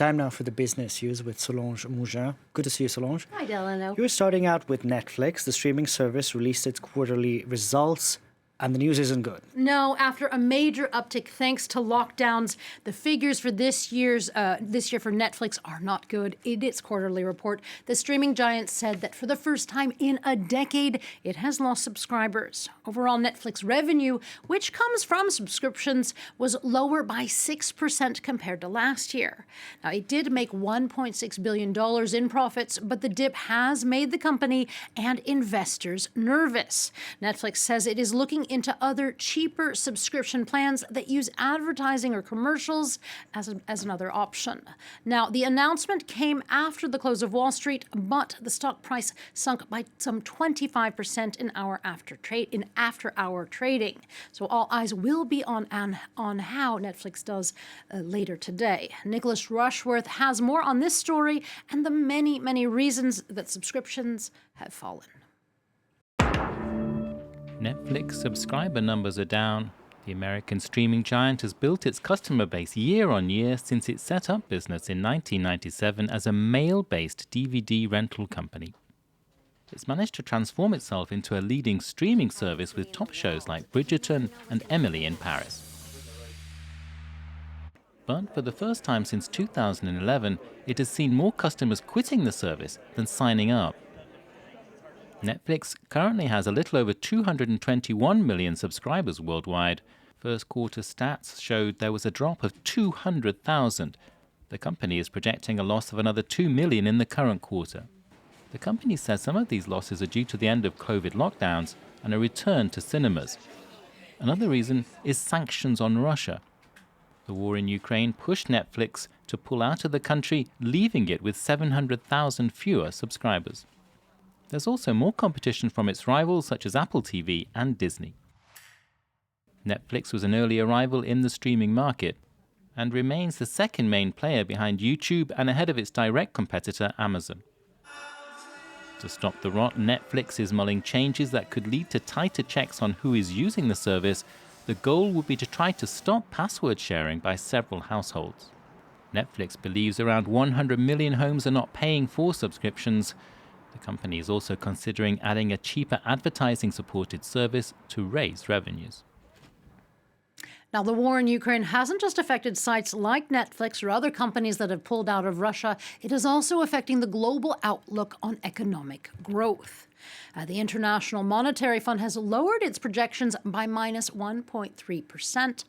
Time now for the business news with Solange Mougin. Good to see you, Solange. Hi, Delano. You're starting out with Netflix. The streaming service released its quarterly results, and the news isn't good. No, after a major uptick thanks to lockdowns, the figures for this year for Netflix are not good. In its quarterly report, the streaming giant said that for the first time in a decade, it has lost subscribers. Overall, Netflix revenue, which comes from subscriptions, was lower by 6% compared to last year. Now, it did make $1.6 billion in profits, but the dip has made the company and investors nervous. Netflix says it is looking into other cheaper subscription plans that use advertising or commercials as another option. Now, the announcement came after the close of Wall Street, but the stock price sunk by some 25% in after-hour trading. So all eyes will be on how Netflix does later today. Nicholas Rushworth has more on this story and the many, many reasons that subscriptions have fallen. Netflix subscriber numbers are down. The American streaming giant has built its customer base year on year since it set up business in 1997 as a mail-based DVD rental company. It's managed to transform itself into a leading streaming service with top shows like Bridgerton and Emily in Paris. But for the first time since 2011, it has seen more customers quitting the service than signing up. Netflix currently has a little over 221 million subscribers worldwide. First quarter stats showed there was a drop of 200,000. The company is projecting a loss of another 2 million in the current quarter. The company says some of these losses are due to the end of COVID lockdowns and a return to cinemas. Another reason is sanctions on Russia. The war in Ukraine pushed Netflix to pull out of the country, leaving it with 700,000 fewer subscribers. There's also more competition from its rivals such as Apple TV and Disney. Netflix was an early arrival in the streaming market and remains the second main player behind YouTube and ahead of its direct competitor Amazon. To stop the rot, Netflix is mulling changes that could lead to tighter checks on who is using the service. The goal would be to try to stop password sharing by several households. Netflix believes around 100 million homes are not paying for subscriptions. The company is also considering adding a cheaper advertising-supported service to raise revenues. Now, the war in Ukraine hasn't just affected sites like Netflix or other companies that have pulled out of Russia. It is also affecting the global outlook on economic growth. The International Monetary Fund has lowered its projections by minus 1.3%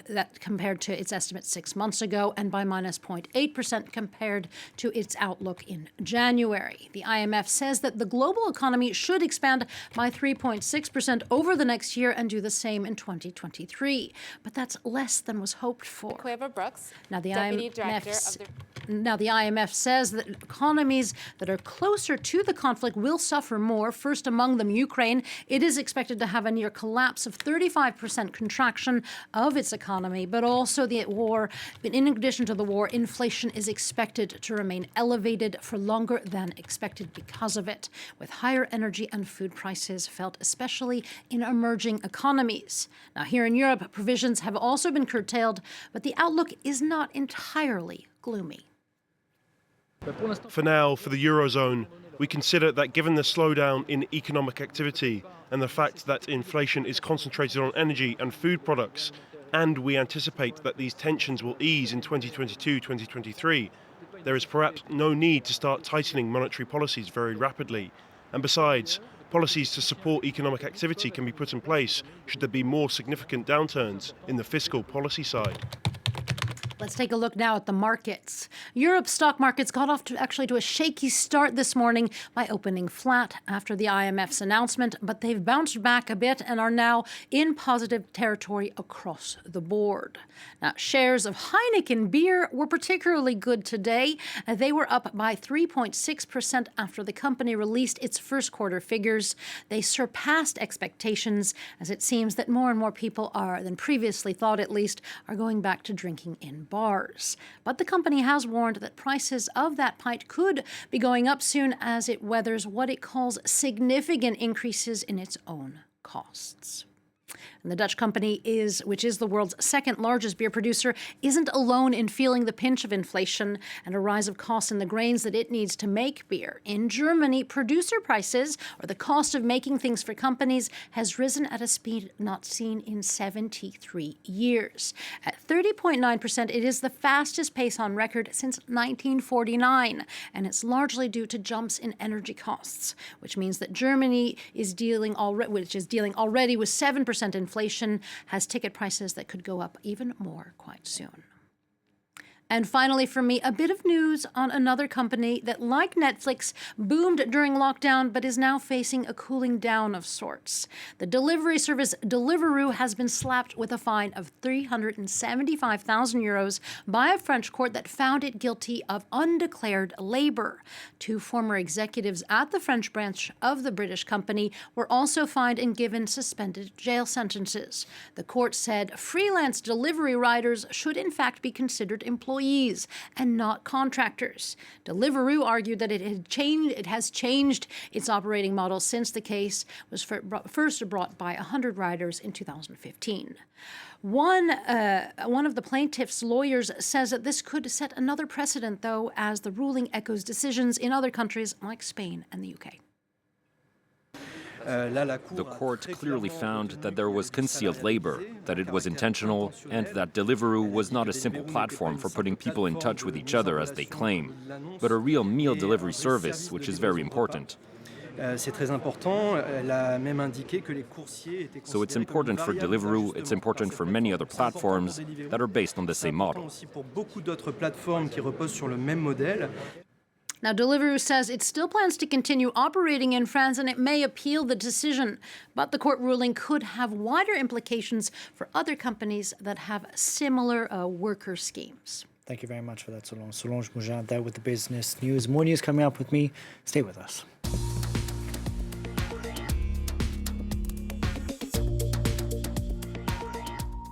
that compared to its estimate 6 months ago, and by minus 0.8% compared to its outlook in January. The IMF says that the global economy should expand by 3.6% over the next year and do the same in 2023. But that's less than was hoped for. Cueva Brooks, Now, the Deputy Director of the... Now, the IMF says that economies that are closer to the conflict will suffer more. First among them, Ukraine. It is expected to have a near collapse of 35% contraction of its economy, but also the war. In addition to the war, inflation is expected to remain elevated for longer than expected because of it, with higher energy and food prices felt especially in emerging economies. Now, here in Europe, provisions have also been curtailed, but the outlook is not entirely gloomy. For now, for the Eurozone, we consider that given the slowdown in economic activity and the fact that inflation is concentrated on energy and food products, and we anticipate that these tensions will ease in 2022-2023, there is perhaps no need to start tightening monetary policies very rapidly. And besides, policies to support economic activity can be put in place should there be more significant downturns in the fiscal policy side. Let's take a look now at the markets. Europe's stock markets got off to a shaky start this morning by opening flat after the IMF's announcement, but they've bounced back a bit and are now in positive territory across the board. Now, shares of Heineken beer were particularly good today. They were up by 3.6% after the company released its first quarter figures. They surpassed expectations, as it seems that more and more people than previously thought at least, are going back to drinking in bars. But the company has warned that prices of that pint could be going up soon as it weathers what it calls significant increases in its own costs. And the Dutch company which is the world's second largest beer producer, isn't alone in feeling the pinch of inflation and a rise of costs in the grains that it needs to make beer. In Germany, producer prices, or the cost of making things for companies, has risen at a speed not seen in 73 years. At 30.9%, it is the fastest pace on record since 1949, and it's largely due to jumps in energy costs, which means that Germany is dealing already with 7% inflation, has ticket prices that could go up even more quite soon. And finally, for me, a bit of news on another company that, like Netflix, boomed during lockdown but is now facing a cooling down of sorts. The delivery service Deliveroo has been slapped with a fine of 375,000 euros by a French court that found it guilty of undeclared labor. 2 former executives at the French branch of the British company were also fined and given suspended jail sentences. The court said freelance delivery riders should in fact be considered employees and not contractors. Deliveroo argued that it has changed its operating model since the case was first brought by 100 riders in 2015. One of the plaintiff's lawyers says that this could set another precedent, though, as the ruling echoes decisions in other countries like Spain and the UK. The court clearly found that there was concealed labor, that it was intentional, and that Deliveroo was not a simple platform for putting people in touch with each other as they claim, but a real meal delivery service, which is very important. So it's important for Deliveroo, it's important for many other platforms that are based on the same model. Now, Deliveroo says it still plans to continue operating in France and it may appeal the decision, but the court ruling could have wider implications for other companies that have similar worker schemes. Thank you very much for that, Solange. Solange Mougin there with the business news. More news coming up with me. Stay with us.